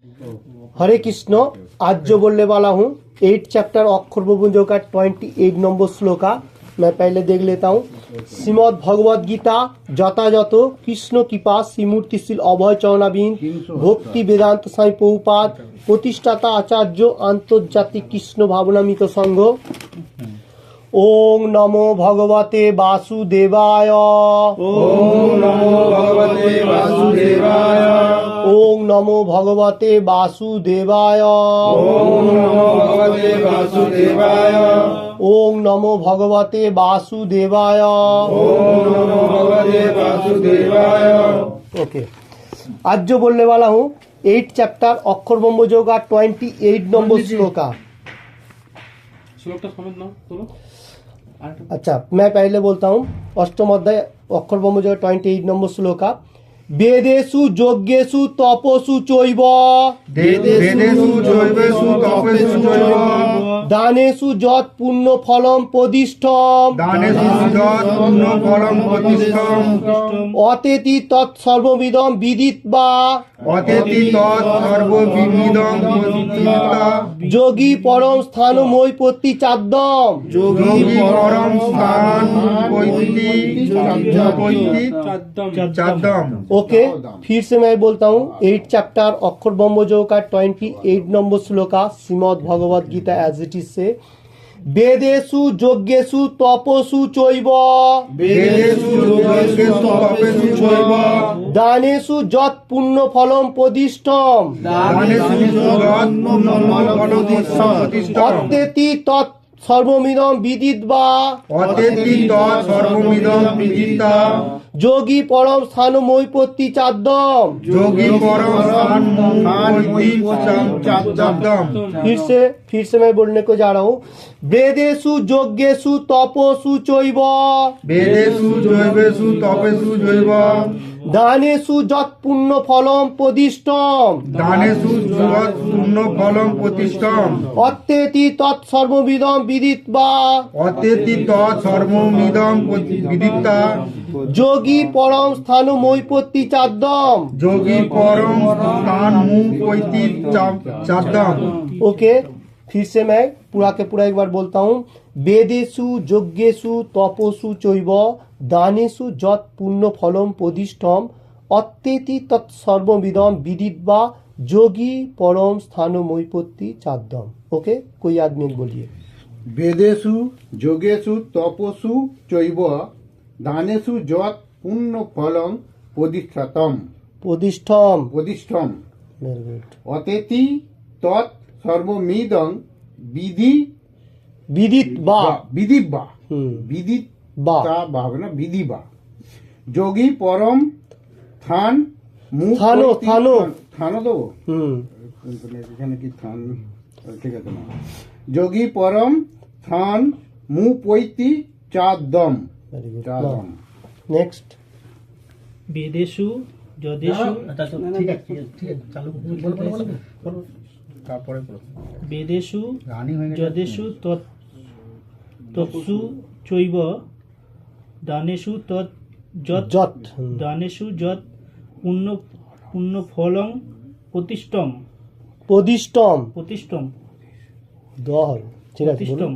हरे कृष्ण। आज जो बोलने वाला हूँ 8 चैप्टर अक्षर बुंजों का 28 नंबर श्लोका मैं पहले देख लेता हूँ। श्रीमद् भगवद गीता যথাযথ কৃষ্ণ কৃপা শ্রীমূর্তিশীল অভয় চরণাবিন ভক্তি বেদান্ত সাই প্রভুপাদ প্রতিষ্ঠাতা আচার্য আন্তর্জাতিক কৃষ্ণ ভাবনামিত সংঘ। ओम नमो भगवते वासुदेवाय। ओम नमो भगवते वासुदेवाय। ओम नमो भगवते वासुदेवाय। ओम नमो भगवते वासुदेवाय। ओम नमो भगवते वासुदेवाय। ओम नमो भगवते वासुदेवाय। ओके, आज जो बोलने वाला हूँ 8 चैप्टर अक्षर ब्रह्म योग का 28 नंबर श्लोका। अच्छा, मैं पहले बोलता हूँ। अष्टम अध्याय अक्षर ब्रह्म योग 28 नंबर श्लोका। वेदेषु यज्ञेषु तपसु चैव वेदेषु जैवेषु तपेषु चैव दानेषु यत् पुण्य फलम प्रदिष्टम् दानेषु यत् पुण्य फलम प्रदिष्टम् अतेति तत् सर्वविदं विदित्वा अतेति तत् सर्वविदितं विदित्वा योगी परम स्थानमयि चाद्दम योगी परम स्थान चाद्दम। ओके, फिर से मैं बोलता हूँ 8 चैप्टर अक्षर ब्रह्म योग का 28 नंबर श्लोका Shrimad Bhagavad Gita as it is से। वेदेषु यज्ञेषु तपसु चैव वेदेषु यज्ञेषु तपेषु चैव दानेषु यत् पुण्य फलम प्रदिष्टम् दानेषु यत् पुण्य फलम प्रदिष्टम् अत्यति तत् सर्वमिदं विदित्वा अतेति तत् सर्वमिदं विदित्वा योगी परम स्थानमयि चाद्दम योगी परम चाद्दम। फिर से मैं बोलने को जा रहा हूँ। वेदेषु यज्ञेषु तपसु चैव वेदेषु जैवेषु तपेषु चैव दानेषु यत् पुण्य फलम प्रदिष्टम् दानेषु यत् पुण्य फलम प्रतिष्ठम् अत्येति तत् सर्वविदं विदित्वा अतेति तत् सर्वमिदं विदित्वा योगी परम स्थानमयि चाद्दम। योगी परम स्थान मुपैति चाद्दम। ओके, फिर से मैं पूरा के पूरा एक बार बोलता हूँ। वेदेषु यज्ञेषु तपसु चैव दानेषु यत् पुण्य फलम प्रदिष्टम् अत्येति तत् सर्वविदं विदित्वा योगी परम स्थानमयि चाद्दम। ओके, कोई आदमी बोलिए। वेदेषु योगेषु तपसु चैव दानेषु यत् पुण्य फलम प्रदिष्ठतम् प्रदिष्टम् प्रदिष्ठम् वेरी गुड। अतेति तत् सर्वमिदं विदित्वा विदित्वा बा भावना विदित्वा योगी परम स्थान থানো থানো থানো দেবো এখানে কি থান ঠিক আছে না যোগী পরম স্থান মুপৈতি চাদ্দম। Very good. नेक्स्ट वेदेषु यदेषु वेदेषु यदेषु तत्सु चैव दानेषु तत् যত दानेषु यत् पुण्य फलं प्रतिष्ठम् প্রদিষ্টম দহল ঠিক আছে বলুন।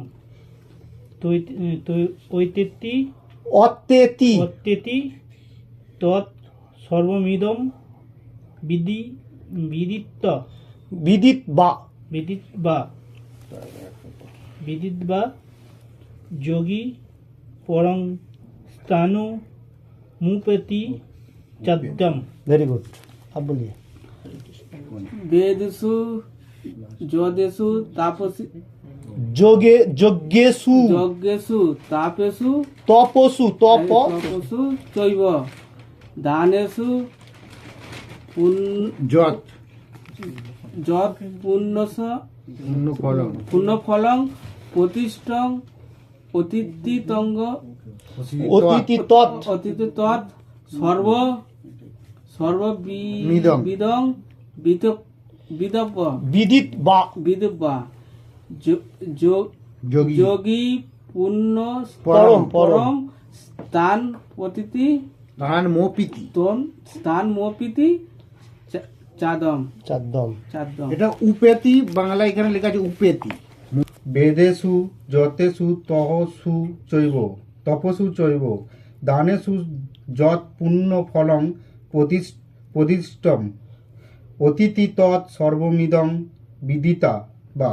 ঐতেতি অত্যেতি অত্যেতি তৎ সর্বমিদম বিদিত্বা যোগী পরং স্থানু মুপেতি চাদ্দম। वेरी गुड, अब बोलिए। वेदेषु यदेषु तापसि यज्ञेषु यज्ञेषु तापेषु तपसु तपसु चैव दानेषु যত यत् पुण्यस পুণ্য ফলম पुण्यफलं प्रतिष्ठं অতীতিতঙ্গ অতিথি তৎ অতীতি তৎ মিদং। বিদং বিদব্য বিদিত্বা যোগী যোগী পুণ্য পরম পরম স্থান প্রতীতি স্থান মোপিতি স্থান মোপিতি চাদম চাদ্দম। চাদম এটা উপেতি, বাংলা এখানে লেখা আছে উপেতি। বেদেষু যতেষু তহসু চৈব তপসু চৈব দানেষু যৎ পুণ্য ফলং প্রতিষ্ঠম অতিথি তৎ সর্বমিদং বিদিতা বা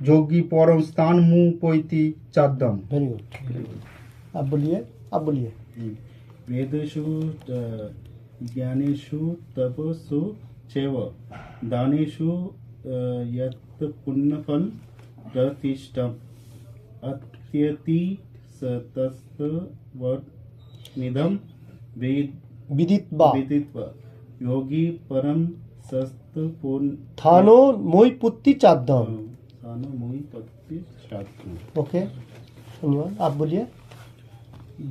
যোগী পরম স্থান মুপৈতি চাদ্দম। Very good. अब बोलिए, अब बोलिए। वेदेषु ज्ञानेषु तपसु चैव दानेषु यत् पुण्यफल प्रतिष्ठम् अत्यति सतस्तवनिदं विदित्वा विदित्वा योगी परम सस्तपूर्ण थानो मोई पुत्ती चाद्दम। मोहि पत्ति शास्त्रम्। ओके, धन्यवाद। आप बोलिए।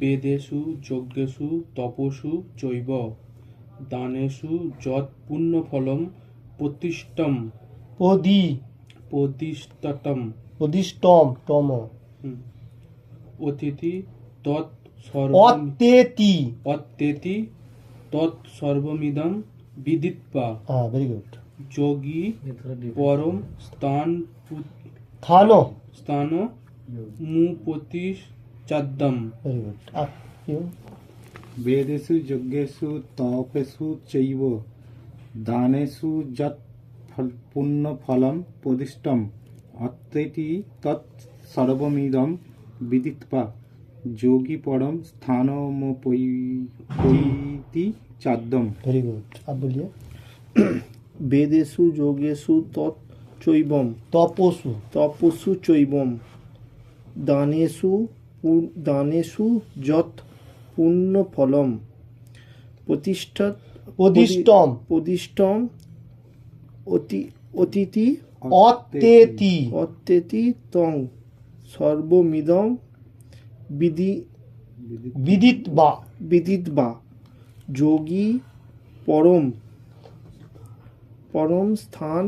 বেদেষু যজ্ঞেষু তপসু চৈব দানেষু যৎ পুণ্যফলম প্রতিষ্ঠম पोदी প্রতিষ্ঠতম पोदिष्टम टम অতিথি তৎ সর্ব अत्येति। অত্যেতি তৎ সর্বমিদম বিদিত্বা हाँ, वेरी गुड। যোগী পরম थानो, স্থান মুপতি চাদ্দম। Very good. आप क्यों? वेदेषु यज्ञेषु तपेषु चैव दानेषु यत् पुण्यफलं प्रतिष्ठम् अत्येति तत् सर्वमिदं विदित्वा योगी परम स्थानमुपैति चाद्दम। Very good. आप बोलिए। বেদেষু যোগেষু তৎচৈবম तपोसु তপস্যু চৈবম দানেষু যৎ পুণ্যফলম पोदिष्टम প্রতিষ্ঠম অতিথি अत्येति অত্যেতি তং সর্বমিদম विदित्वा বিদিত্বা যোগী পরম স্থান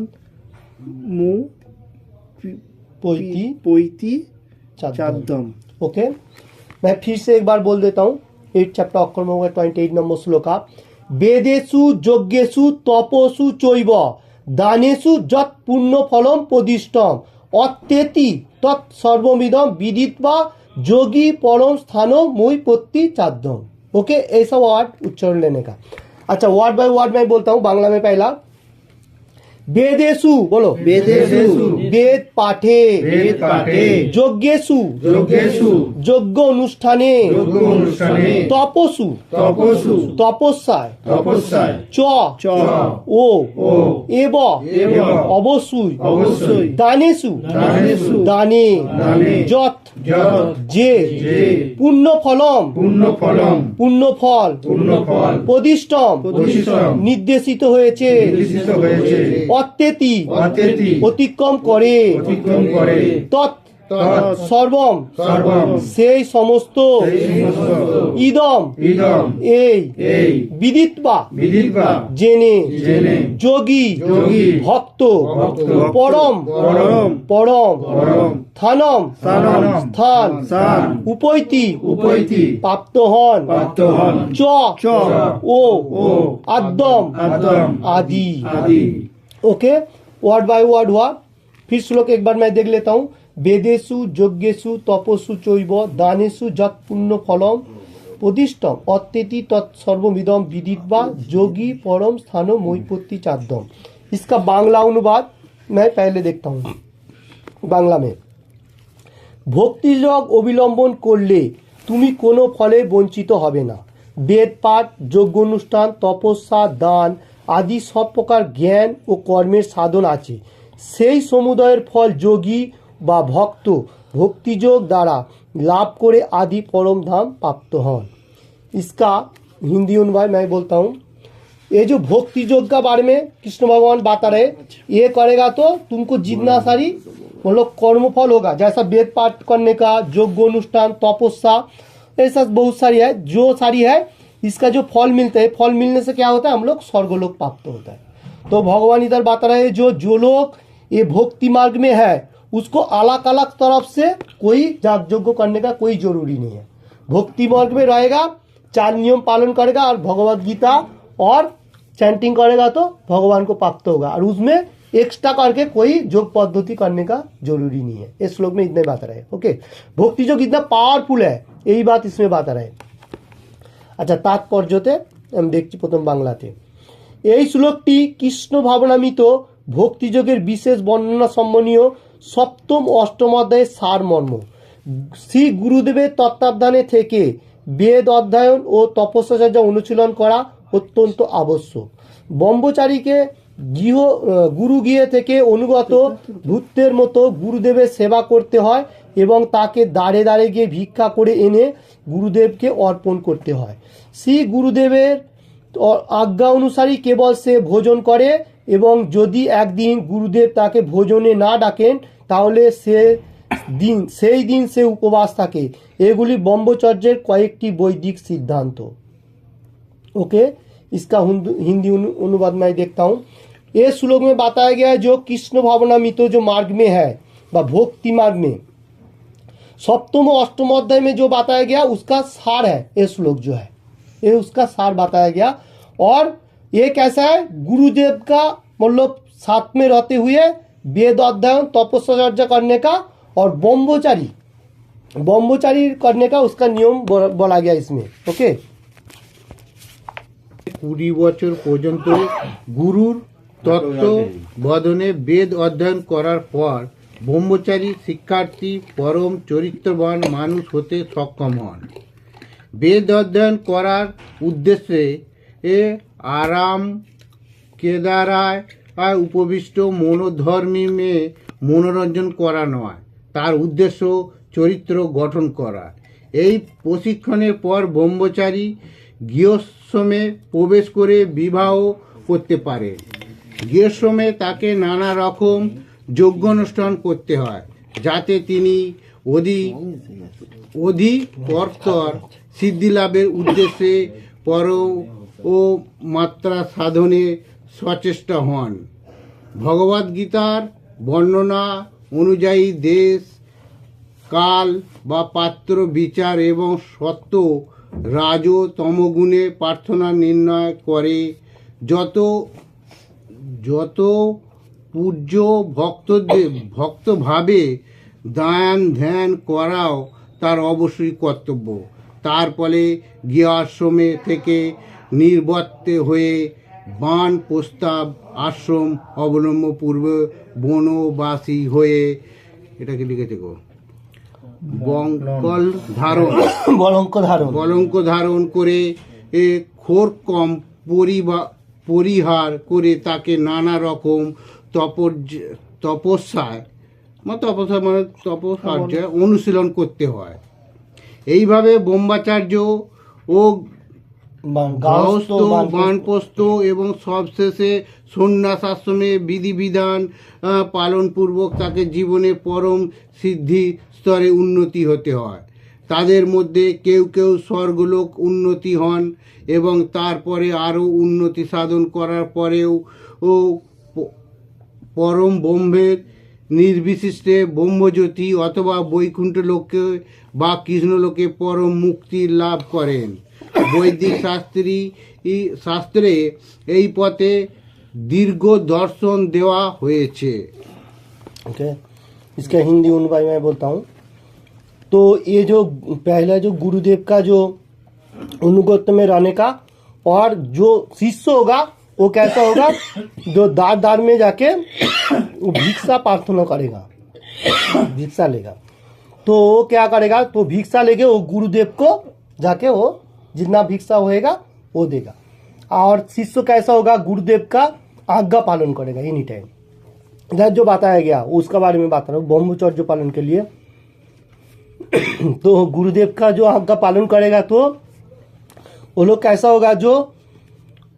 पोइति পৈতি चाद्दम। চাদ্দম। ओके, मैं फिर से एक बार बोल देता हूँ। 8 चैप्टर अक्षर में 28 नंबर श्लोका। वेदेषु यज्ञेषु तपोसु चैव दानेषु यत् पुण्य फलम प्रदिष्टम अत्येति तत् सर्वमिदं विदित्वा योगी परम स्थानो मुपैति चाद्दम। ओके, ऐसा वर्ड उच्चारण लेने का। अच्छा, वर्ड बाय वर्ड मैं बोलता हूँ। बांग्ला में पहला वेदेषु, बोलो। वेदेषु वेद पाठे वेद पाठे यज्ञेषु यज्ञेषु यज्ञ অনুষ্ঠানে यज्ञ অনুষ্ঠানে তপসু তপসু তপস্যায় তপস্যায় চ চ ও ও এব এব অবশ্যই অবশ্যই দানেষু দানেষু দানে দানে যৎ যৎ যে যে পুণ্য ফলম পুণ্য ফলম পুণ্য ফল পুণ্য ফল প্রদিষ্টম প্রদিষ্টম নির্দেশিত হয়েছে নির্দিষ্ট হয়েছে অত্যেতি অত্যেতি অতিক্রম করে অতিক্রম করে তৎ তৎ সর্বম সর্বম সেই সমস্ত সেই সমস্ত ইদম ইদম এই এই বিদিত্বা বিদিত্বা জেনে জেনে যোগী যোগী ভক্ত ভক্ত পরম পরম পরম পরম থানম স্থানম স্থান স্থান উপৈতি উপৈতি প্রাপ্ত হন প্রাপ্ত হন চ চ ও ও আদ্যম আদম आदि। आदि। ओके, वर्ड बाय वर्ड हुआ। फिर श्लोक एक बार मैं देख लेता हूँ। वेदेषु यज्ञेषु तपस्सु चैव दानेषु यत् पुण्य फलम प्रदिष्टम अत्येति तत्सर्वमिदं विदित्वा योगी परम स्थानो मुपैति चाद्दम। इसका बांग्ला अनुवाद मैं पहले देखता हूँ। बांग्ला में ভক্তিযোগ অবলম্বন করলে তুমি কোনো ফলে বঞ্চিত হবে না। বেদ পাঠ, যজ্ঞ অনুষ্ঠান, তপস্যা, দান আদি সব প্রকার জ্ঞান ও কর্মের সাধন আছে। সেই সমুদয়ের ফল যোগী বা ভক্ত ভক্তিযোগ দ্বারা लाभ करे आदि परम धाम प्राप्त हन। इसका हिंदी अनुवाद मैं बोलता हूँ। ये जो भक्ति योग का बारे में कृष्ण भगवान बता रहे, ये करेगा तो तुमको जितना सारी मतलब कर्मफल होगा, जैसा वेद पाठ करने का, यज्ञ अनुष्ठान, तपस्या, ऐसा बहुत सारी है। जो सारी है इसका जो फल मिलता है, फल मिलने से क्या होता है, हम लोग स्वर्गलोक प्राप्त होता है। तो भगवान इधर बता रहे हैं जो लोग ये भक्ति मार्ग में है उसको अलग अलग तरफ से कोई याग यज्ञ करने का कोई जरूरी नहीं है। भक्ति मार्ग में रहेगा, 4 नियम पालन करेगा और भगवत गीता और चैंटिंग करेगा तो भगवान को प्राप्त होगा, और उसमें एक्स्ट्रा करके कोई योग पद्धति करने का जरूरी नहीं है। इस श्लोक में इतने बात रहे। ओके, भक्ति योग इतना पावरफुल है, यही बात इसमें बात रहे। अच्छा, तात्पर्यते আমি দেখছি প্রথম বাংলাতে। এই শ্লোকটি কৃষ্ণ ভাবনামিত ভক্তিযোগের বিশেষ বর্ণনা সম্বন্ধীয় সপ্তম অষ্টম অধ্যায়ের সারমর্ম। শ্রী গুরুদেবের তত্ত্বাবধানে থেকে বেদ অধ্যয়ন ও তপস্যাচর্যা অনুশীলন করা অত্যন্ত আবশ্যক। ব্রহ্মচারীকে গুরু গৃহে থেকে অনুগত ভূতের মতো গুরুদেবের সেবা করতে হয় এবং তাকে দাঁড়ে দাঁড়ে গিয়ে ভিক্ষা করে এনে গুরুদেবকে অর্পণ করতে হয়। শ্রী গুরুদেবের আজ্ঞা অনুসারী কেবল সে ভোজন করে এবং যদি একদিন গুরুদেব তাকে ভোজনে না ডাকেন তাহলে সেই দিন সে উপবাস থাকে। এগুলি ব্রহ্মচর্যের কয়েকটি বৈদিক सिद्धांत। ओके, इसका हिंदी अनुवाद मैं देखता हूँ। ये श्लोक में बताया गया है जो कृष्ण भावनामित जो मार्ग में है व भक्ति मार्ग में सप्तम और अष्टम अध्याय में जो बताया गया उसका सार है ये श्लोक जो है, ये उसका सार बताया गया। और ये कैसा है, गुरुदेव का मतलब साथ में रहते हुए वेद अध्ययन तपस्या करने का और ब्रह्मचारी करने का उसका नियम बोला गया इसमें। ओके, 20 বছর পর্যন্ত গুরুর তত্ত্ব বদনে বেদ অধ্যয়ন করার পর ব্রহ্মচারী শিক্ষার্থী পরম চরিত্রবান মানুষ হতে সক্ষম হন। বেদ অধ্যয়ন করার উদ্দেশ্যে আরাম কেদারায় উপবিষ্ট মনোধর্মী মেয়ে মনোরঞ্জন করা নয়, তার উদ্দেশ্য চরিত্র গঠন করা। এই প্রশিক্ষণের পর ব্রহ্মচারী গৃহশ্রমে প্রবেশ করে বিবাহ করতে পারে। গৃহশ্রমে তাকে নানা রকম যজ্ঞানুষ্ঠান করতে হয় যাতে তিনি অধিকতর সিদ্ধি লাভের উদ্দেশ্যে পর ও মাত্রা সাধনে সচেষ্ট হন। ভগবদ্গীতার বর্ণনা অনুযায়ী দেশ কাল বা পাত্র বিচার এবং সত্য রাজ তমগুণে প্রার্থনা নির্ণয় করে। যত পূজ্য ভক্তভাবে দান ধ্যান করাও তার অবশ্যই কর্তব্য। তার ফলে গৃহাশ্রমে থেকে নির্বত্তে হয়ে বান প্রস্তাব আশ্রম অবলম্বন পূর্বে বনবাসী হয়ে এটাকে লিখেছে গো বলঙ্ক ধারণ করে খোর কম পরিহার করে তাকে নানা রকম তপস্যায় অনুশীলন করতে হয়। এইভাবে ব্রহ্মচার্য ও বানপ্রস্থ এবং সবশেষে সন্ন্যাস আশ্রমে বিধিবিধান পালনপূর্বক তাকে জীবনে পরম সিদ্ধি স্তরে উন্নতি হতে হয়। তাদের মধ্যে কেউ কেউ স্বর্গলোক উন্নতি হন এবং তারপরে আরও উন্নতি সাধন করার পরেও পরম ব্রহ্মের নির্বিশিষ্টে ব্রহ্মজ্যোতি অথবা বৈকুণ্ঠ লোকে বা কৃষ্ণলোকে পরম মুক্তি লাভ করেন। বৈদিক শাস্ত্রে এই পথে दीर्घ दर्शन देवा हुए छे। ओके, इसका हिंदी अनुवाद मैं बोलता हूँ। तो ये जो पहला जो गुरुदेव का जो अनुगत्य में रहने का, और जो शिष्य होगा वो कैसा होगा, जो दार दार में जाके भिक्षा प्रार्थना करेगा, भिक्षा लेगा। तो वो क्या करेगा, तो भिक्षा लेके वो गुरुदेव को जाके वो जितना भिक्षा होएगा वो देगा। और शिष्य कैसा होगा, गुरुदेव का आज्ञा पालन करेगा एनी टाइम। इधर जो बताया गया उसका बारे में बता रहा हूँ, ब्रह्मचर्य पालन के लिए। तो गुरुदेव का जो आज्ञा पालन करेगा तो वो लोग कैसा होगा, जो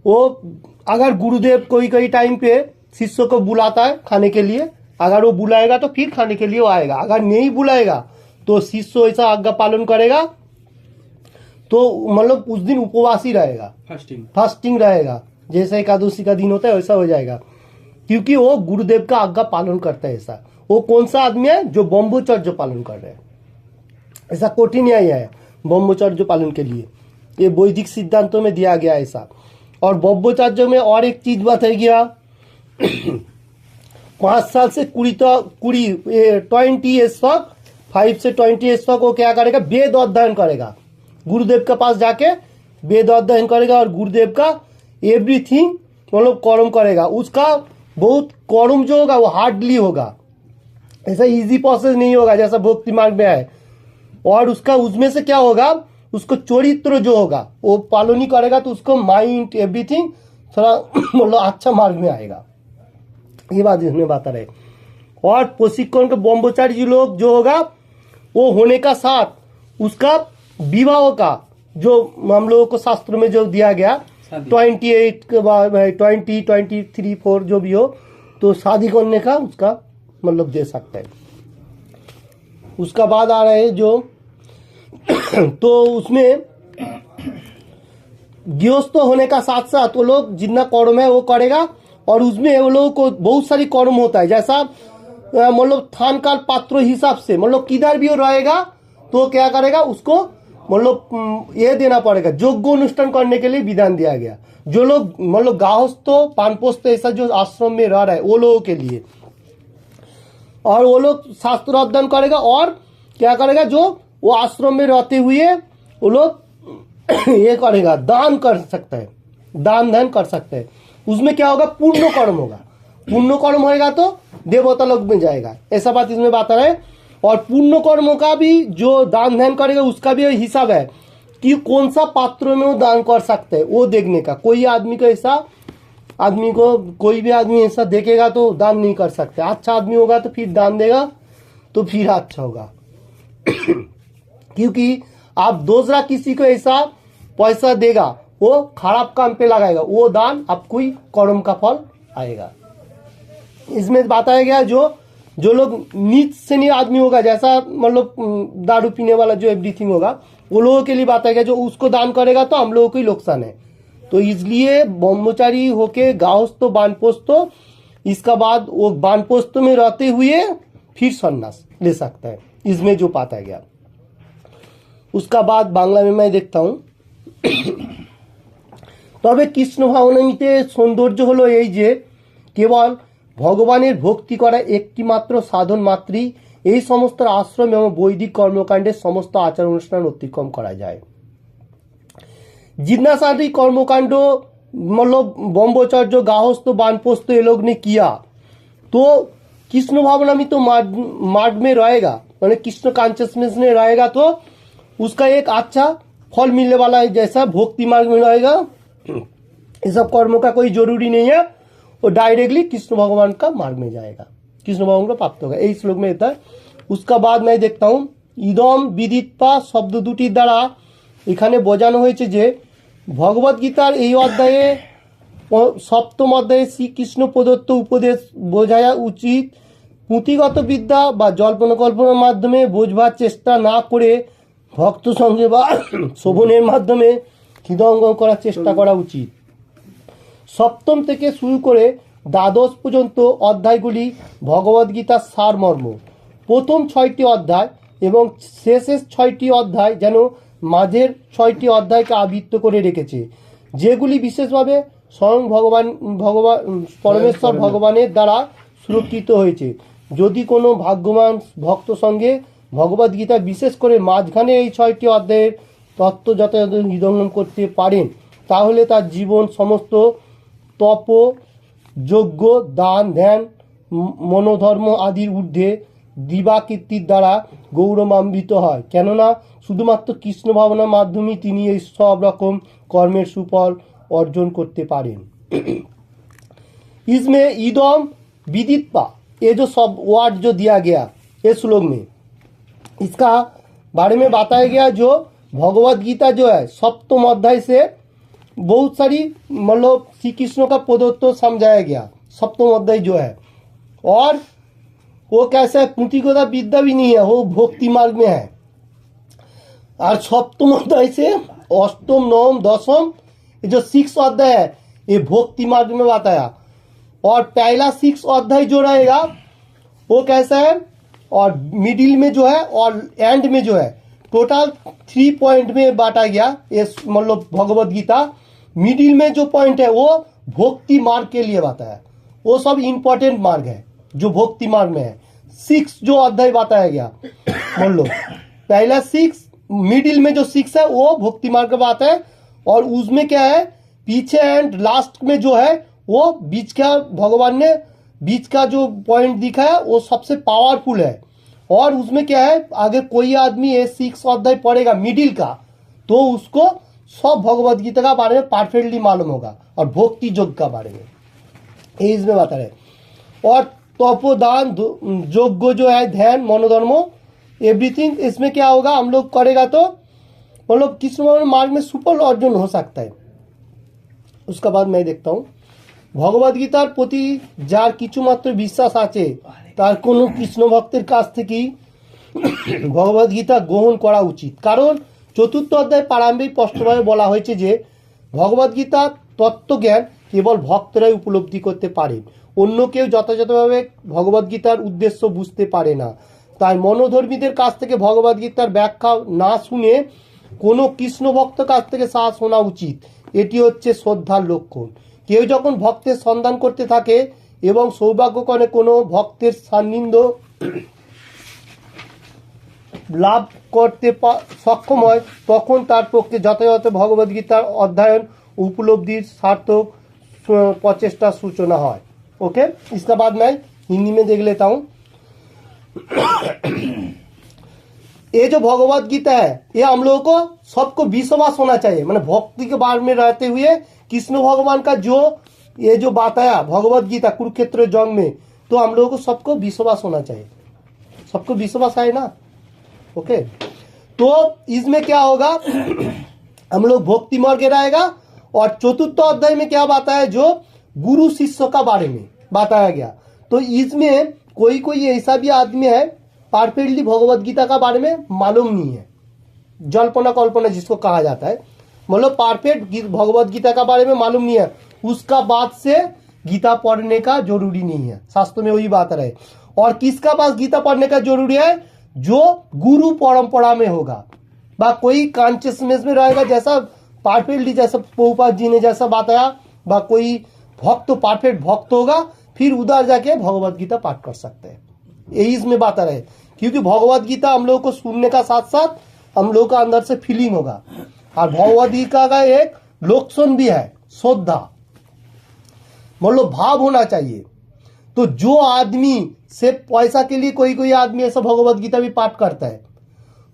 वो अगर गुरुदेव कोई कोई टाइम पे शिष्य को बुलाता है खाने के लिए, अगर वो बुलाएगा तो फिर खाने के लिए वो आएगा, अगर नहीं बुलाएगा तो शिष्य ऐसा आज्ञा पालन करेगा तो मतलब उस दिन उपवास ही रहेगा, फास्टिंग रहेगा। जैसे एकादशी का दिन होता है वैसा हो जाएगा, क्योंकि वो गुरुदेव का आज्ञा पालन करता है। ऐसा वो कौन सा आदमी है, जो ब्रह्मचर्य पालन कर रहे हैं। ऐसा कठिन न्याय है ब्रह्मचर्य पालन के लिए, ये वैदिक सिद्धांतों में दिया गया ऐसा। और ब्रह्मचर्य में और एक चीज बताया गया 5 साल से 20 ईयर्स तक 5 से 20 ईयर्स तक वो क्या करेगा, वेद अध्ययन करेगा, गुरुदेव के पास जाके वेद अध्ययन करेगा और गुरुदेव का एवरीथिंग मतलब कर्म करेगा। उसका बहुत कर्म जो होगा वो हार्डली होगा, ऐसा इजी प्रोसेस नहीं होगा जैसा भक्ति मार्ग में है। और उसका उसमें से क्या होगा, उसको चरित्र जो होगा वो पालन ही करेगा, तो उसको माइंड एवरीथिंग थोड़ा मतलब अच्छा मार्ग में आएगा, ये बात इसमें बता रहे। और प्रशिक्षण के ब्रह्मचारी लोग जो होगा वो होने का साथ उसका विवाह का जो हम लोगों को शास्त्र में जो दिया गया 28 के बाद 20, 23, 4 जो भी हो, तो शादी करने का उसका मतलब दे सकता है। उसका बाद आ रहे हैं जो तो उसमें गृहस्थ होने का साथ साथ वो लोग जितना कर्म है वो करेगा, और उसमें वो लोगों को बहुत सारी कर्म होता है, जैसा मतलब थान काल पात्र हिसाब से मतलब किधर भी वो रहेगा तो क्या करेगा, उसको मतलब ये देना पड़ेगा, योग्य अनुष्ठान करने के लिए विधान दिया गया। जो लोग मतलब गाहस्थ पानपोस्त ऐसा जो आश्रम में रह रहा है वो लोगों के लिए, और वो लोग शास्त्र अध्ययन करेगा और क्या करेगा, जो वो आश्रम में रहते हुए वो लोग ये करेगा, दान कर सकता है, दान धन कर सकते हैं। उसमें क्या होगा, पुण्य कर्म होगा, पुण्य कर्म होएगा तो देवता लोक में जाएगा, ऐसा बात इसमें बात है। और पुण्य कर्मों का भी जो दान ध्यान करेगा उसका भी हिसाब है कि कौन सा पात्र में वो दान कर सकते हैं, वो देखने का। कोई आदमी को ऐसा आदमी को कोई भी आदमी ऐसा देखेगा तो दान नहीं कर सकते, अच्छा आदमी होगा तो फिर दान देगा तो फिर अच्छा होगा क्योंकि आप दूसरा किसी को ऐसा पैसा देगा वो खराब काम पे लगाएगा, वो दान आपको ही कर्म का फल आएगा। इसमें बताया गया जो लोग नीच श्रेणी आदमी होगा, जैसा मतलब दारू पीने वाला जो एवरीथिंग होगा, वो लोगों के लिए बताया गया, जो उसको दान करेगा तो हम लोगों को ही नुकसान है। तो इसलिए ब्रह्मचारी होके गाहस्थ बानपोस्त, इसका बाद वो बानपोस्त में रहते हुए फिर सन्यास ले सकता है, इसमें जो बताया गया। उसका बाद बांग्ला में मैं देखता हूँ তবে কৃষ্ণ ভাবনামিতে সৌন্দর্য হলো এই যে কেবল ভগবানের ভক্তি করা একটি মাত্র সাধন মাত্রই এই সমস্ত আশ্রম এবং বৈদিক কর্মকাণ্ডের সমস্ত আচার অনুষ্ঠান অতিক্রম করা যায়। जिज्ञासादी कर्मकांड मतलब ब्रह्मचर्य गाहस्थ बानपोस्त ये लोग ने किया तो कृष्ण भावनामी तो मार्ग में रहेगा, मैंने कृष्ण कॉन्शियसनेस में रहेगा तो उसका एक अच्छा फल मिलने वाला है, जैसा भक्ति मार्ग में रहेगा। ये सब कर्मों का कोई जरूरी नहीं है, वो डायरेक्टली कृष्ण भगवान का मार्ग में जाएगा, कृष्ण भगवान को प्राप्त होगा, यही श्लोक में रहता है। उसका बाद मैं देखता हूँ इदम विदित्वा शब्द दुटिर द्वारा এখানে বোঝানো হয়েছে যে ভগবত গীতার এই অধ্যায়ে 7ম অধ্যায়ে শ্রীকৃষ্ণ প্রদত্ত উপদেশ বোঝা উচিত। পুঁথিগত বিদ্যা বা জল্পনা কল্পনার মাধ্যমে বোঝবার চেষ্টা না করে ভক্ত সঙ্গে বা শ্রবণের মাধ্যমে হৃদয়ঙ্গম করার চেষ্টা করা উচিত। 7ম থেকে শুরু করে দ্বাদশ পর্যন্ত অধ্যায়গুলি ভগবত গীতার সারমর্ম। প্রথম 6টি অধ্যায় এবং শেষের 6টি অধ্যায় যেন মাঝের 6টি অধ্যায়কে আবৃত্ত করে রেখেছে, যেগুলি বিশেষভাবে স্বয়ং পরমেশ্বর ভগবানের দ্বারা সুরক্ষিত হয়েছে। যদি কোনো ভাগ্যবান ভক্ত সঙ্গে ভগবদ গীতা বিশেষ করে মাঝখানে এই 6টি অধ্যায়ের তত্ত্ব যথাযথ হৃদয়ঙ্গম করতে পারেন, তাহলে তার জীবন সমস্ত তপ যজ্ঞ দান ধ্যান মনোধর্ম আদির ঊর্ধ্বে দিবাকীর্তির দ্বারা গৌরবান্বিত হয়, কেননা শুধুমাত্র কৃষ্ণ ভাবনার মাধ্যমেই তিনি এই সব রকম কর্মের সুফল অর্জন করতে পারেন। इसमें इदम विदित्वा ये जो सब वर्ड जो दिया गया इस श्लोक में, इसका बारे में बताया गया जो भगवत गीता जो है 7म अध्याय से बहुत सारी मतलब श्री कृष्ण का प्रदत्त समझाया गया 7म अध्याय जो है, और वो कैसा है पुंथिगत विद्या भी नहीं है, वो भक्ति मार्ग में है। और 7म अध्याय से 8म 9म 10म जो 6 अध्याय है ये भक्ति मार्ग में बताया, और पहला 6 अध्याय जो रहेगा वो कैसा है, और मिडिल में जो है और एंड में जो है टोटल 3 पॉइंट में बांटा गया ये मतलब भगवत गीता। मिडिल में जो पॉइंट है वो भक्ति मार्ग के लिए बताया, वो सब इंपॉर्टेंट मार्ग है जो भक्ति मार्ग में है। 6 जो अध्याय बताया गया, मान लो पहला 6, मिडिल में जो 6 है वो भक्ति मार्ग का बात है, और उसमें क्या है पीछे एंड लास्ट में जो है वो बीच का भगवान ने बीच का जो पॉइंट दिखा है वो सबसे पावरफुल है। और उसमें क्या है आगे कोई आदमी ये 6 अध्याय पढ़ेगा मिडिल का तो उसको सब भगवत गीता का बारे में परफेक्टली मालूम होगा और भक्ति योग का बारे में ये इसमें बता रहे। और तपोदान यज्ञ जो है ध्यान मनोधर्म एवरीथिंग, इसमें क्या होगा हम लोग करेगा तो मतलब कृष्ण मार्ग में सुफल अर्जुन हो सकता है। उसका बाद मैं देखता हूँ भगवत गीतार प्रति जार কিছুমাত্র বিশ্বাস আছে তার কোনো কৃষ্ণ ভক্তের কাছ থেকেই ভগবত গীতা গ্রহণ করা উচিত, কারণ চতুর্থ অধ্যায় প্রারম্ভে স্পষ্টভাবে বলা হয়েছে যে ভগবত গীতার তত্ত্বজ্ঞান কেবল ভক্তরাই উপলব্ধি করতে পারেন, অন্য কেউ যথাযথভাবে ভগবত গীতার উদ্দেশ্য বুঝতে পারে না। তাই মনোধর্মীদের কাছ থেকে ভগবত গীতার ব্যাখ্যা না শুনে কোনো কৃষ্ণ ভক্ত কাছ থেকে তা শোনা উচিত, এটি হচ্ছে শ্রদ্ধার লক্ষণ। কেউ যখন ভক্তের সন্ধান করতে থাকে এবং সৌভাগ্যক্রমে কোনো ভক্তের সান্নিধ্য লাভ করতে সক্ষম হয় তখন তার পক্ষে যথাযথ ভগবত গীতার অধ্যয়ন उपलब्धिर सार्थक प्रचेष्टा सूचना है। ओके, इसका बाद मैं हिंदी में देख लेता हूँ। ये जो भगवत गीता है ये हम लोगों को सबको विश्वास होना चाहिए, मतलब भक्ति के बारे में रहते हुए कृष्ण भगवान का जो ये जो बताया भगवत गीता कुरुक्षेत्र जंग में, तो हम लोगों को सबको विश्वास होना चाहिए। सबको विश्वास है ना? ओके, तो इसमें क्या होगा हम लोग भक्ति मार्ग रहेगा। और चतुर्थ अध्याय में क्या बताया जो गुरु शिष्य का बारे में बताया गया, तो इसमें कोई कोई ऐसा भी आदमी है परफेक्टली भगवत गीता का बारे में मालूम नहीं है, जल्पना कल्पना जिसको कहा जाता है, मतलब परफेक्ट भगवत गीता का बारे में मालूम नहीं है, उसका बाद से गीता पढ़ने का जरूरी नहीं है। शास्त्र में वही बात रहे। और किसका पास गीता पढ़ने का जरूरी है? जो गुरु परंपरा में होगा बा कोई कॉन्शियसनेस में रहेगा, जैसा परफेक्टली जैसा प्रभुपाद जी ने जैसा बताया, बा कोई भक्त परफेक्ट भक्त होगा, फिर उधर जाके भगवत गीता पाठ कर सकते हैं। यही इसमें बात रहे, क्योंकि भगवत गीता हम लोग को सुनने का साथ साथ हम लोग का अंदर से फीलिंग होगा। और भगवत गीता का एक लक्षण भी है श्रद्धा, मतलब भाव होना चाहिए। तो जो आदमी से पैसा के लिए कोई कोई आदमी ऐसा भगवत गीता भी पाठ करता है,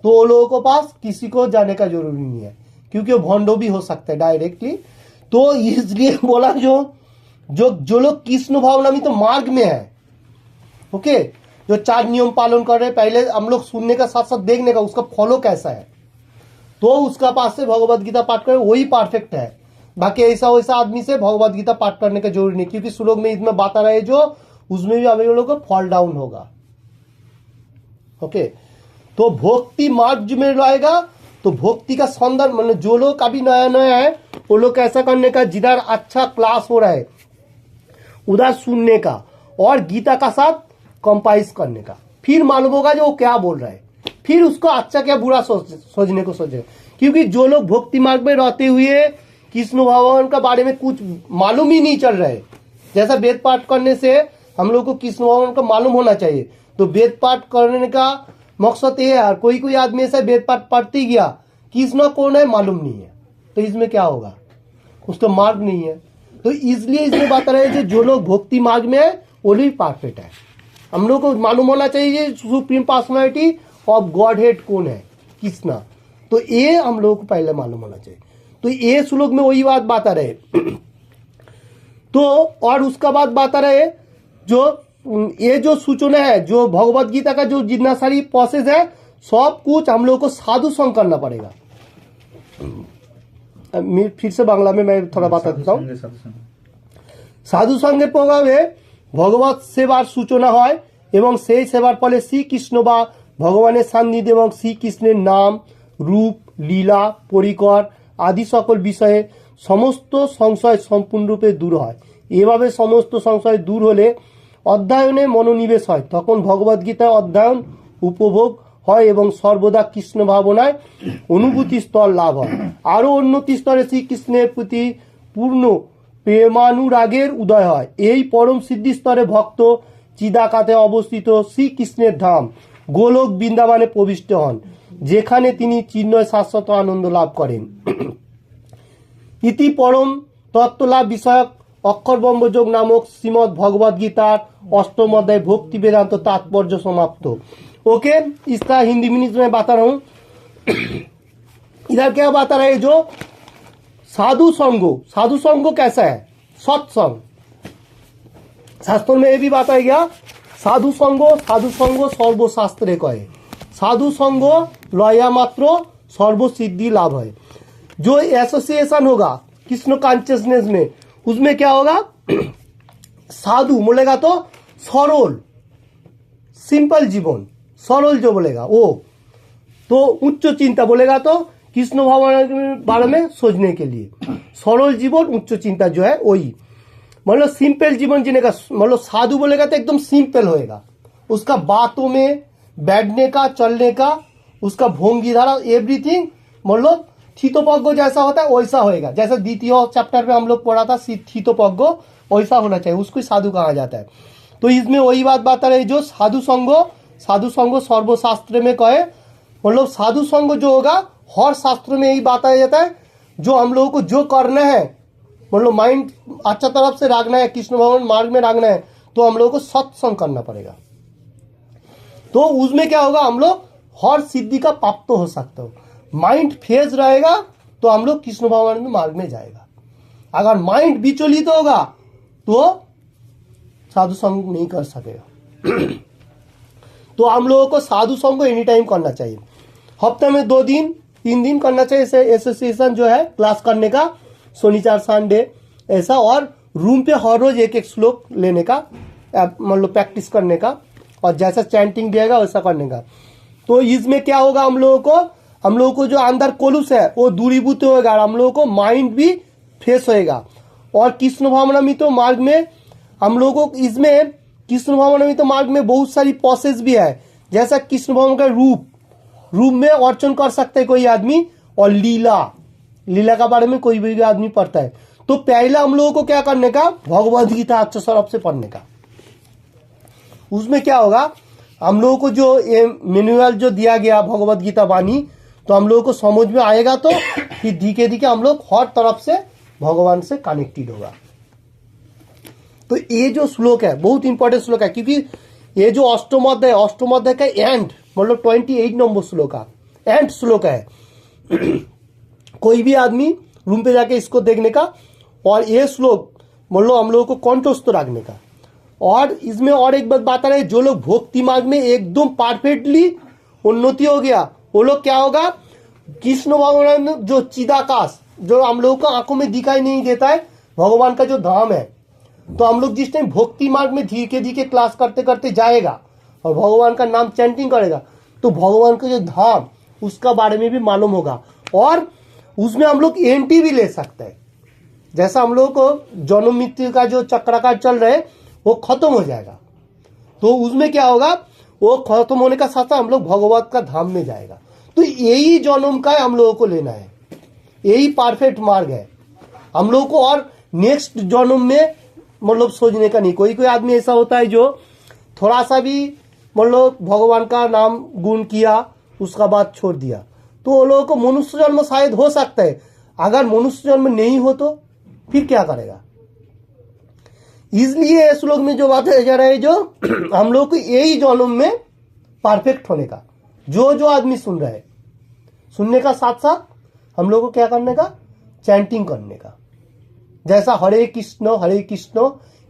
तो वो लोगों को पास किसी को जाने का जरूरी नहीं है, क्योंकि वो भंडो भी हो सकता है डायरेक्टली। तो इसलिए बोला जो लोग कृष्ण भावनामी तो मार्ग में है, ओके, जो 4 नियम पालन कर रहे हैं, पहले हम लोग सुनने का साथ साथ देखने का उसका फॉलो कैसा है, तो उसका पास से भगवत गीता पाठ करे वही परफेक्ट है। बाकी ऐसा वैसा आदमी से भगवत गीता पाठ करने का जरूरी नहीं, क्योंकि श्लोक में इसमें बात आ रहा है जो उसमें भी हम लोग को फॉल डाउन होगा। ओके, तो भक्ति मार्ग में रहेगा, तो भक्ति का संदर्भ मतलब जो लोग अभी नया नया है वो लोग कैसा करने का, जिधर अच्छा क्लास हो रहा है उधर सुनने का और गीता का साथ कंपाइज करने का, फिर मालूम होगा जो वो क्या बोल रहा है, फिर उसको अच्छा क्या बुरा सोचने को सोचे। क्योंकि जो लोग भक्ति मार्ग में रहते हुए कृष्ण भगवान का बारे में कुछ मालूम ही नहीं चल रहा है, जैसा वेद पाठ करने से हम लोग को कृष्ण भगवान का मालूम होना चाहिए, तो वेद पाठ करने का मकसद ये है। कोई कोई आदमी ऐसा वेद पाठ पढ़ते गया, कृष्ण कौन है मालूम नहीं है, तो इसमें क्या होगा, उसका मार्ग नहीं है। तो इसलिए इसमें बात रहे हैं जो लोग भक्ति मार्ग में है वो भी परफेक्ट है। हम लोग को मालूम होना चाहिए supreme personality of God head कौन है, कृष्णा, तो ये हम लोगों को पहले मालूम होना चाहिए। तो ये श्लोक में वही बात बता रहे। तो और उसका बाद बता रहे जो ये जो सूचना है, जो भगवत गीता का जो जितना सारी प्रोसेस है, सब कुछ हम लोग को साधु संग करना पड़ेगा। फिर से बांग्ला में मैं थोड़ा बता देता हूँ। साधु संगের প্রভাবে ভগবত সেবার সূচনা হয় এবং সেই সেবার ফলে শ্রীকৃষ্ণ বা ভগবানের সান্নিধ্য এবং শ্রীকৃষ্ণের নাম, রূপ, লীলা, পরিকর আদি সকল বিষয়ে সমস্ত সংশয় সম্পূর্ণরূপে দূর হয়। এভাবে সমস্ত সংশয় দূর হলে অধ্যয়নে মনোনিবেশ হয়, তখন ভগবত গীতা অধ্যয়ন উপভোগ হয় এবং সর্বদা কৃষ্ণ ভাবনায় অনুভূতি স্তর লাভ হয়। আরও উন্নতি স্তরে শ্রীকৃষ্ণের প্রতি পূর্ণ প্রেমানুরাগের উদয় হয়। এই পরম সিদ্ধি স্তরে ভক্ত চিদাকাতে অবস্থিত শ্রীকৃষ্ণের ধাম গোলক বৃন্দাবনে প্রবিষ্ট হন, যেখানে তিনি চিন্ময় শাশ্বত আনন্দ লাভ করেন। ইতি পরম তত্ত্বলাভ বিষয়ক অক্ষর ব্রহ্মযোগ नामक श्रीमद् भगवद गीता अष्टम अध्याय भक्ति वेदांत तात्पर्य समाप्त। ओके, इसका हिंदी मिनट में बता रहा हूँ। इधर क्या बता रहे जो साधु संग कैसा है? सत्संग। शास्त्रों में ये भी बताया गया साधु संग सर्वशास्त्रे कहे। साधु संग लया मात्र सर्वसिद्धि लाभ है। जो एसोसिएशन होगा कृष्ण कॉन्शियसनेस में, उसमें क्या होगा? साधु बोलेगा तो सरल सिंपल जीवन, सरल जो बोलेगा वो, तो उच्च चिंता बोलेगा तो कृष्ण भगवान के बारे में सोचने के लिए सरल जीवन उच्च चिंता जो है वही, मतलब सिंपल जीवन जीने का। मतलब साधु बोलेगा तो एकदम सिंपल होएगा, उसका बातों में बैठने का, चलने का, उसका भोंगी धारा एवरीथिंग मतलब थीतोपज्ञ जैसा होता है वैसा होएगा। जैसा द्वितीय चैप्टर में हम लोग पढ़ा था थीतोपज्ञ, वैसा होना चाहिए, उसको साधु कहा जाता है। तो इसमें वही बात बता रहे जो साधु संग सर्वशास्त्र में कहे, मतलब साधु संग जो होगा हर शास्त्र में यही बताया जाता है। जो हम लोगों को जो करना है, मतलब माइंड अच्छा तरफ से रखना है, कृष्ण भगवान मार्ग में रखना है, तो हम लोगों को सत्संग करना पड़ेगा। तो उसमें क्या होगा, हम लोग हर सिद्धि का प्राप्त हो सकते हो। माइंड फेज रहेगा तो हम लोग कृष्ण भगवान के मार्ग में जाएगा। अगर माइंड विचलित होगा तो साधु संग नहीं कर सकेगा। तो हम लोगों को साधु संग एनी टाइम करना चाहिए। हफ्ते में 2 दिन 3 दिन करना चाहिए ऐसे एसोसिएशन जो है क्लास करने का, शनिवार संडे ऐसा, और रूम पे हर रोज एक श्लोक लेने का, मतलब प्रैक्टिस करने का, और जैसा चैंटिंग दिएगा वैसा करने का। तो इसमें क्या होगा, हम लोगों को जो अंदर कोलुस है वो दूरीभूत होगा, हम लोगों को माइंड भी फ्रेश होएगा। और कृष्ण भावनामृत मार्ग में हम लोगों को इसमें कृष्ण भावनामृत मार्ग में बहुत सारी प्रोसेस भी है। जैसा कृष्ण भगवान का रूप में अर्चन कर सकते है कोई आदमी, और लीला का बारे में कोई भी आदमी पढ़ता है। तो पहले हम लोगों को क्या करने का, भगवद गीता अच्छे तरफ से पढ़ने का। उसमें क्या होगा, हम लोगों को जो मैनुअल जो दिया गया भगवद गीता वाणी, तो हम लोगों को समझ में आएगा, तो फिर धीरे धीरे हम लोग हर तरफ से भगवान से कनेक्टेड होगा। तो ये जो श्लोक है बहुत इंपॉर्टेंट श्लोक है, क्योंकि ये जो अष्टम अध्याय का एंड, मतलब 28 नंबर श्लोक का एंड श्लोक है। कोई भी आदमी रूम पे जाके इसको देखने का, और ये श्लोक मतलब हम लोगों को कंठस्थ रखने का। और इसमें और एक बात बता रहे, जो लोग भक्ति मार्ग में एकदम परफेक्टली उन्नति हो गया, वो लोग क्या होगा, कृष्ण भगवान जो चिदाकाश जो हम लोगों को आंखों में दिखाई नहीं देता है, भगवान का जो धाम है, तो हम लोग जिस टाइम भक्ति मार्ग में धीरे धीरे क्लास करते करते जाएगा और भगवान का नाम चैंटिंग करेगा, तो भगवान का जो धाम उसका बारे में भी मालूम होगा, और उसमें हम लोग एंट्री भी ले सकते हैं। जैसा हम लोगों को जन्म मृत्यु का जो चक्राकार चल रहे हैं वो खत्म हो जाएगा, तो उसमें क्या होगा, वो खत्म होने का साथ हम लोग भगवत का धाम में जाएगा। तो यही जन्म का हम लोगों को लेना है, यही परफेक्ट मार्ग है हम लोगों को। और नेक्स्ट जन्म में मतलब सोचने का नहीं। कोई आदमी ऐसा होता है जो थोड़ा सा भी मतलब भगवान का नाम गुण किया उसका बाद छोड़ दिया, तो वो लोगों को मनुष्य जन्म शायद हो सकता है। अगर मनुष्य जन्म नहीं हो तो फिर क्या करेगा। इसलिए इस श्लोक में जो बात है जा रहा है, जो हम लोग को यही जन्म में परफेक्ट होने का, जो आदमी सुन रहा है, सुनने का साथ साथ हम लोग को क्या करने का, चैंटिंग करने का। जैसा हरे कृष्ण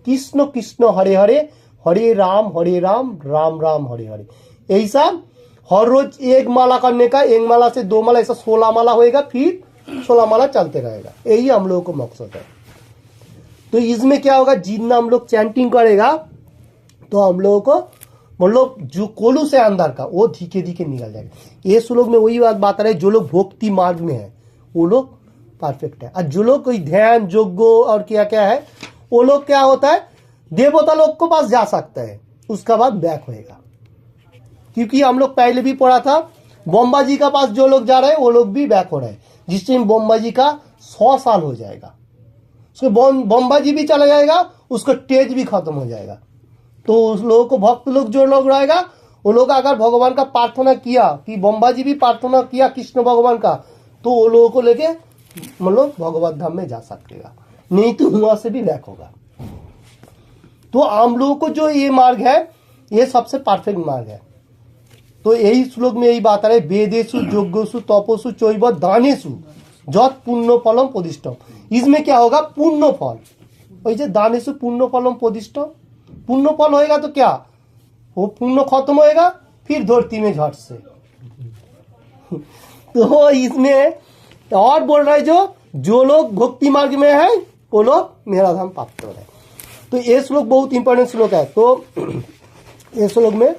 कृष्ण कृष्ण हरे हरे, हरे राम राम राम हरे हरे, ऐसा हर रोज एक माला करने का, एक माला से 2 माला, ऐसा 16 माला होएगा, फिर 16 माला चलते रहेगा। यही हम लोगों को मकसद है। तो इसमें क्या होगा, जितना हम लोग चैंटिंग करेगा तो हम लोगों को मतलब जो कोलू से अंदर का वो धीरे धीरे निकल जाएगा। ये श्लोक में वही बात रहे, जो लोग भक्ति मार्ग में है वो लोग परफेक्ट है, और जो लोग कोई ध्यान योग्य और क्या क्या है वो लोग क्या होता है, देवता लोग को पास जा सकता है, उसका बाद बैक होएगा। क्योंकि हम लोग पहले भी पढ़ा था, बम्बा जी का पास जो लोग जा रहे हैं वो लोग भी बैक हो रहे हैं। जिस टाइम बम्बा जी का 100 साल हो जाएगा, उसको बम्बाजी भी चला जाएगा, उसका तेज भी खत्म हो जाएगा। तो उस लोगों को, भक्त लोग जो लोग रहेगा, वो लोग अगर भगवान का प्रार्थना किया कि बम्बाजी भी प्रार्थना किया कृष्ण भगवान का, तो वो लोगों को लेके मतलब भगवत धाम में जा सकेगा, नहीं तो वहां से भी लैक होगा। तो हम लोगों को जो ये मार्ग है, ये सबसे परफेक्ट मार्ग है। तो यही श्लोक में यही बात आ रही है, वेदेषु यज्ञेषु तपस्सु चैव दानेषु जत पुण्य फलम प्रतिष्ठम। इसमें क्या होगा? पुण्य फल। वही जो दानेषु पुण्य फलम प्रतिष्ठम, पुण्य फल होएगा तो क्या, वो पुण्य खत्म होएगा फिर धरती में झट से। तो इसमें और बोल रहा है जो लोग भक्ति मार्ग में है वो लोग मेरा धाम प्राप्त हो रहे हैं। तो ये श्लोक बहुत इंपॉर्टेंट श्लोक है। तो ये श्लोक में,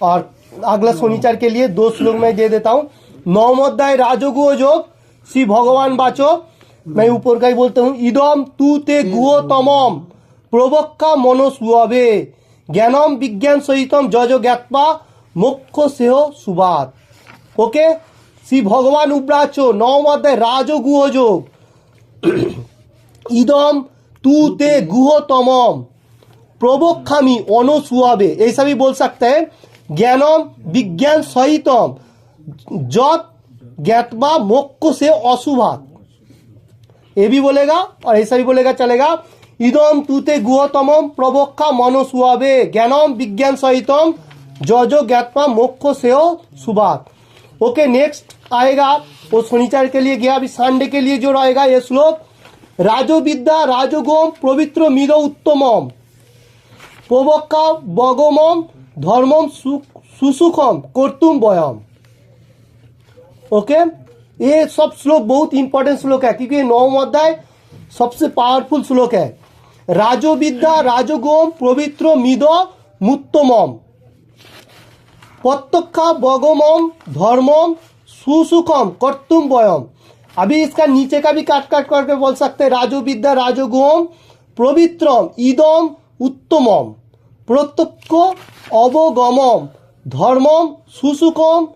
और अगला शनिचर के लिए 2 श्लोक मैं दे देता हूँ। 9वां अध्याय राजगुह योग, श्री भगवान बाचो, मैं ऊपर का ही बोलता हूँ, इदम तू ते गुह तमम प्रवक्का मनो सुअबे ज्ञानम विज्ञान सहितम जजो ज्ञात्वा मोक्ष सेहो सुबात। ओके, श्री भगवान उब्राचो 9वां अध्याय राजगुह योग, इदम तू ते गुह तमम प्रवक्खामी अनुसुआबे, ऐसा भी बोल सकते हैं, ज्ञानम विज्ञान सहितम जत ज्ञात्वा मोक्ष से अशुभात, ये भी बोलेगा और ऐसा भी बोलेगा, चलेगा। इदम तूते गुहतमम प्रवक्खा मनोसुआबे ज्ञानम विज्ञान सहितम जजो ज्ञात्वा मोक्ष से सुभात। ओके, नेक्स्ट आएगा वो शनिचर के लिए गया। अभी संडे के लिए जो रहेगा ये श्लोक, राजो विद्या राजोगम पवित्र मिदो उत्तमम प्रवक्का बगमम धर्मम सुसुखम कर्तुम वयम। ओके, ये सब श्लोक बहुत इंपॉर्टेंट श्लोक है, क्योंकि 9वां अध्याय सबसे पावरफुल श्लोक है। राजो विद्या राजोगम पवित्र मिदो मुत्तमम प्रत्यक्षा बगमम धर्मम सुसुखम कर्तुम वयम। अभी इसका नीचे का भी काट काट करके बोल सकते हैं, राजो विद्या राजोगम पवित्रम इदम उत्तमम प्रत्यक्ष अवगमम धर्मम सुसुखम